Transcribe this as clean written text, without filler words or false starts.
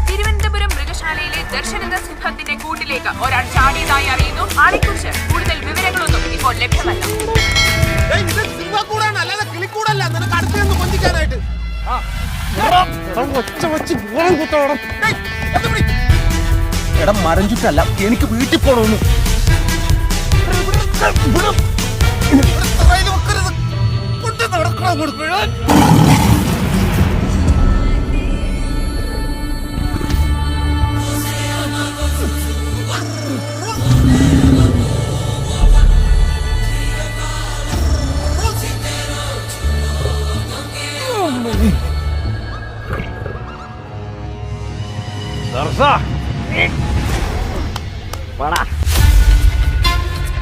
തിരുവനന്തപുരം മൃഗശാലയിലെ ദർശനന്ദ സിംഹത്തിന്റെ കൂട്ടിലേക്ക് ഒരാൾ ചാടിയതായി അറിയുന്നു. ആളെക്കുറിച്ച് കൂടുതൽ വിവരങ്ങളൊന്നും ഇപ്പോൾ ലഭ്യമല്ല. എടാ മരം ചുറ്റല്ല, എനിക്ക് വീട്ടിൽ പോണോന്നു. നടക്കണം